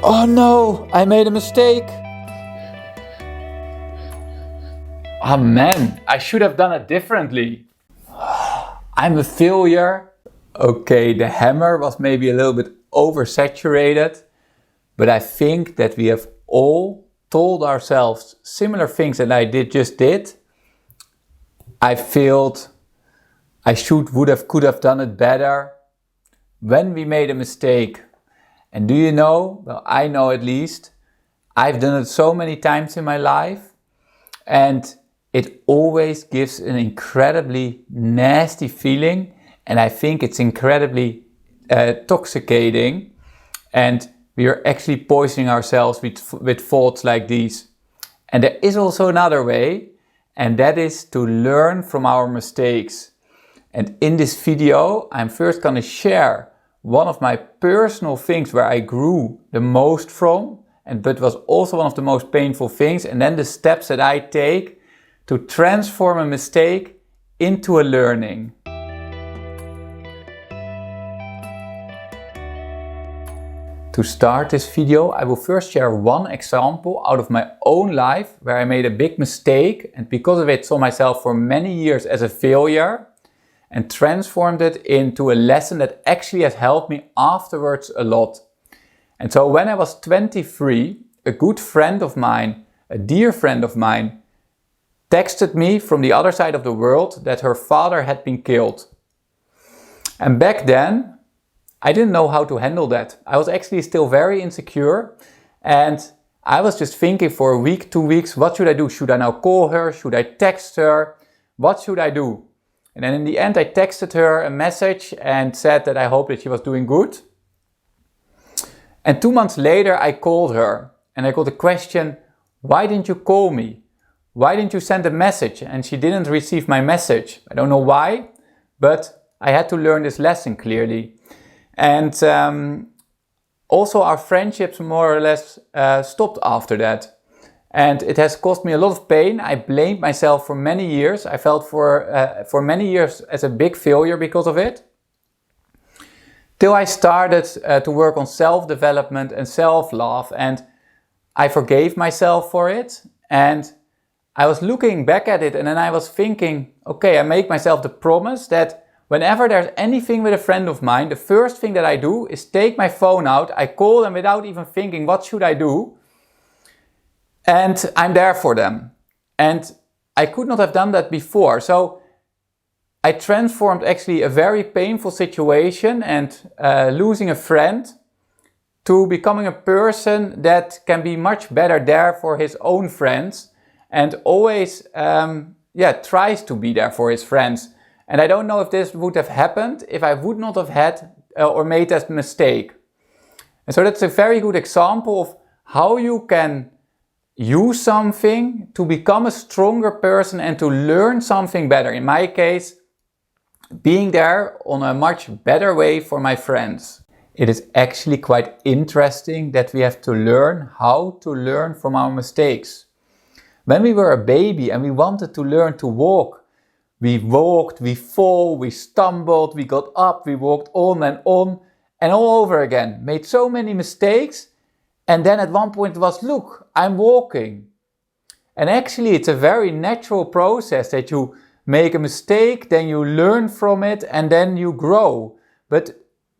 Oh no, I made a mistake. Oh man, I should have done it differently. I'm a failure. Okay, the hammer was maybe a little bit oversaturated, but I think that we have all told ourselves similar things that I just did. I failed. I could have done it better. When we made a mistake. And do you know, well, I know at least, I've done it so many times in my life, and it always gives an incredibly nasty feeling, and I think it's incredibly toxicating, and we are actually poisoning ourselves with thoughts like these. And there is also another way, and that is to learn from our mistakes. And in this video, I'm first going to share one of my personal things where I grew the most from, but was also one of the most painful things, and then the steps that I take to transform a mistake into a learning. To start this video, I will first share one example out of my own life where I made a big mistake and because of it saw myself for many years as a failure and transformed it into a lesson that actually has helped me afterwards a lot. And so when I was 23, a good friend of mine, a dear friend of mine, texted me from the other side of the world that her father had been killed. And back then, I didn't know how to handle that. I was actually still very insecure and I was just thinking for a week, 2 weeks, what should I do? Should I now call her? Should I text her? What should I do? And then in the end I texted her a message and said that I hoped that she was doing good. And 2 months later I called her and I got the question, why didn't you call me? Why didn't you send a message? And she didn't receive my message. I don't know why, but I had to learn this lesson clearly. And also our friendships more or less stopped after that. And it has cost me a lot of pain. I blamed myself for many years. I felt for many years as a big failure because of it. Till I started to work on self-development and self-love, and I forgave myself for it. And I was looking back at it and then I was thinking, okay, I make myself the promise that whenever there's anything with a friend of mine, the first thing that I do is take my phone out, I call them without even thinking, what should I do? And I'm there for them. And I could not have done that before. So I transformed actually a very painful situation and losing a friend to becoming a person that can be much better there for his own friends and always tries to be there for his friends. And I don't know if this would have happened if I would not have had or made that mistake. And so that's a very good example of how you can use something to become a stronger person and to learn something better. In my case, being there on a much better way for my friends. It is actually quite interesting that we have to learn how to learn from our mistakes. When we were a baby and we wanted to learn to walk, we walked, we fall, we stumbled, we got up, we walked on and all over again. Made so many mistakes. And then at one point it was, look, I'm walking. And actually it's a very natural process that you make a mistake, then you learn from it and then you grow. But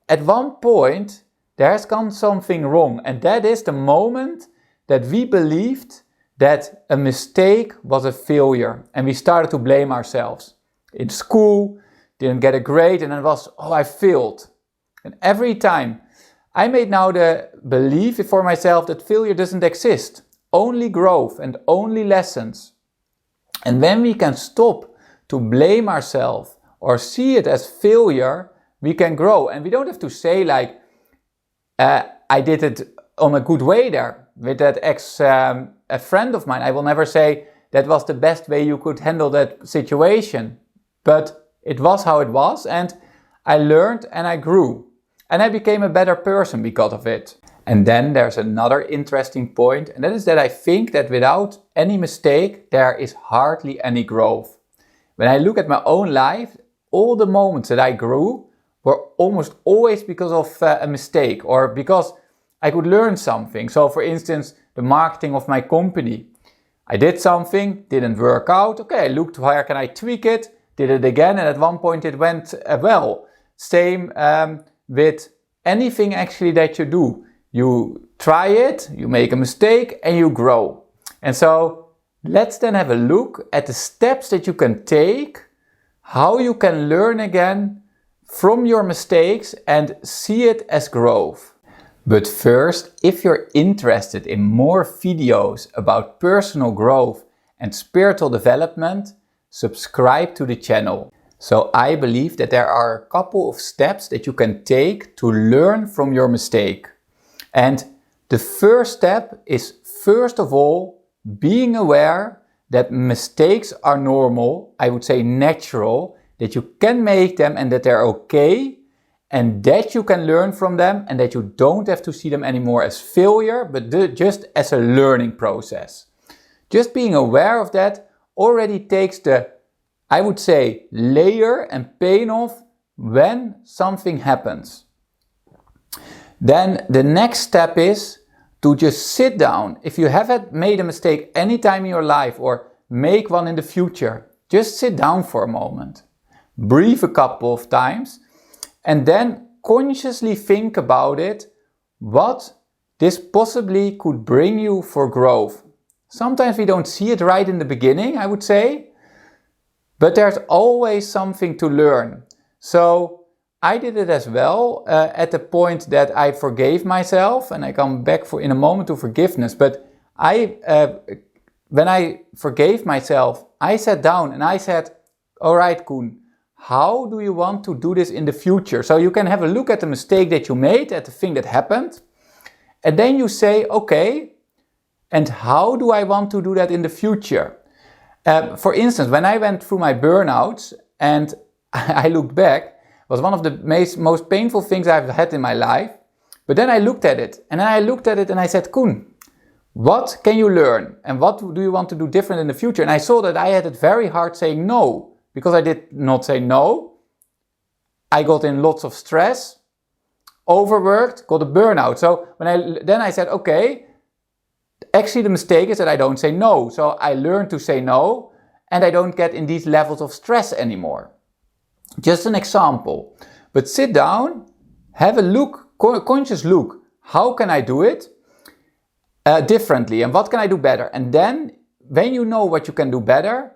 at one point there has gone something wrong. And that is the moment that we believed that a mistake was a failure and we started to blame ourselves. In school, didn't get a grade and it was, oh, I failed. And every time I made now the belief for myself that failure doesn't exist, only growth and only lessons. And when we can stop to blame ourselves or see it as failure, we can grow. And we don't have to say like, I did it on a good way there with that a friend of mine. I will never say that was the best way you could handle that situation, but it was how it was and I learned and I grew. And I became a better person because of it. And then there's another interesting point, and that is that I think that without any mistake, there is hardly any growth. When I look at my own life, all the moments that I grew were almost always because of a mistake or because I could learn something. So for instance, the marketing of my company. I did something, didn't work out. Okay, I looked where can I tweak it, did it again, and at one point it went well. Same with anything actually that you do. You try it, you make a mistake, and you grow. And so let's then have a look at the steps that you can take, how you can learn again from your mistakes and see it as growth. But first, if you're interested in more videos about personal growth and spiritual development, subscribe to the channel. So I believe that there are a couple of steps that you can take to learn from your mistake. And the first step is, first of all, being aware that mistakes are normal, I would say natural, that you can make them and that they're okay, and that you can learn from them and that you don't have to see them anymore as failure, but just as a learning process. Just being aware of that already takes the, I would say, layer and pain off when something happens. Then the next step is to just sit down. If you haven't made a mistake any time in your life or make one in the future, just sit down for a moment. Breathe a couple of times. And then consciously think about it, what this possibly could bring you for growth. Sometimes we don't see it right in the beginning, I would say, but there's always something to learn. So I did it as well at the point that I forgave myself, and I come back in a moment to forgiveness. But when I forgave myself, I sat down and I said, all right, Koen, how do you want to do this in the future? So you can have a look at the mistake that you made, at the thing that happened. And then you say, okay, and how do I want to do that in the future? For instance, when I went through my burnouts and I looked back, it was one of the most painful things I've had in my life. But then I looked at it and I said, Koen, what can you learn? And what do you want to do different in the future? And I saw that I had it very hard saying no. Because I did not say no, I got in lots of stress, overworked, got a burnout. So then I said, okay, actually the mistake is that I don't say no. So I learned to say no and I don't get in these levels of stress anymore. Just an example. But sit down, have a look, conscious look. How can I do it differently and what can I do better? And then when you know what you can do better,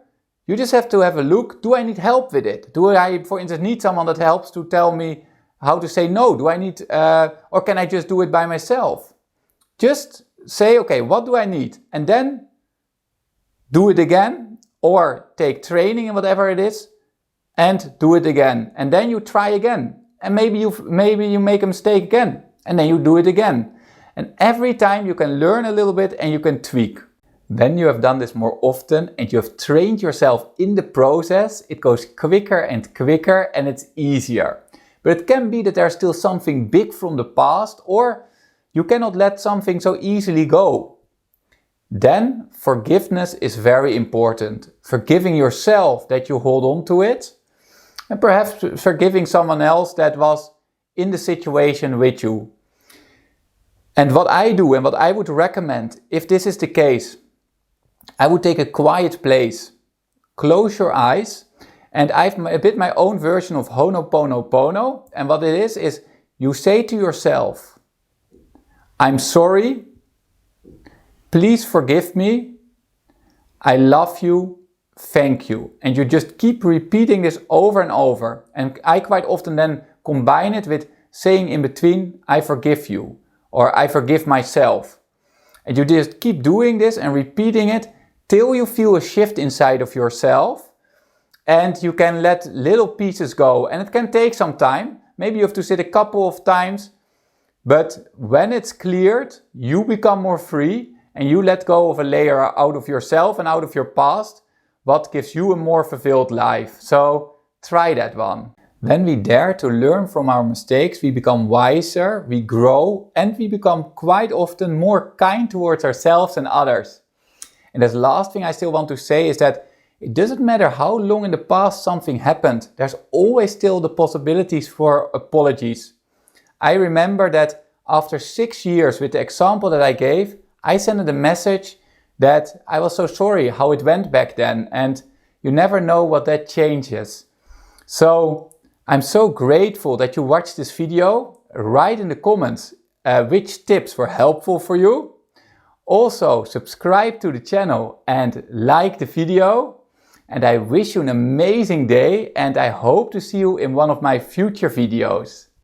you just have to have a look. Do I need help with it? Do I, for instance, need someone that helps to tell me how to say no? Do I need, or can I just do it by myself? Just say, okay, what do I need? And then do it again, or take training in whatever it is and do it again. And then you try again. And maybe you make a mistake again and then you do it again. And every time you can learn a little bit and you can tweak. When you have done this more often and you have trained yourself in the process, it goes quicker and quicker and it's easier. But it can be that there's still something big from the past, or you cannot let something so easily go. Then forgiveness is very important. Forgiving yourself that you hold on to it, and perhaps forgiving someone else that was in the situation with you. And what I do and what I would recommend, if this is the case, I would take a quiet place, close your eyes, and I have a bit my own version of Ho'oponopono. And what it is you say to yourself, I'm sorry, please forgive me, I love you, thank you. And you just keep repeating this over and over. And I quite often then combine it with saying in between, I forgive you, or I forgive myself. And you just keep doing this and repeating it till you feel a shift inside of yourself, and you can let little pieces go. And it can take some time. Maybe you have to sit a couple of times, but when it's cleared, you become more free and you let go of a layer out of yourself and out of your past, what gives you a more fulfilled life. So try that one. When we dare to learn from our mistakes, we become wiser, we grow, and we become quite often more kind towards ourselves and others. And the last thing I still want to say is that it doesn't matter how long in the past something happened, there's always still the possibilities for apologies. I remember that after 6 years with the example that I gave, I sent a message that I was so sorry how it went back then, and you never know what that changes. So I'm so grateful that you watched this video. Write in the comments which tips were helpful for you. Also subscribe to the channel and like the video. And I wish you an amazing day, and I hope to see you in one of my future videos.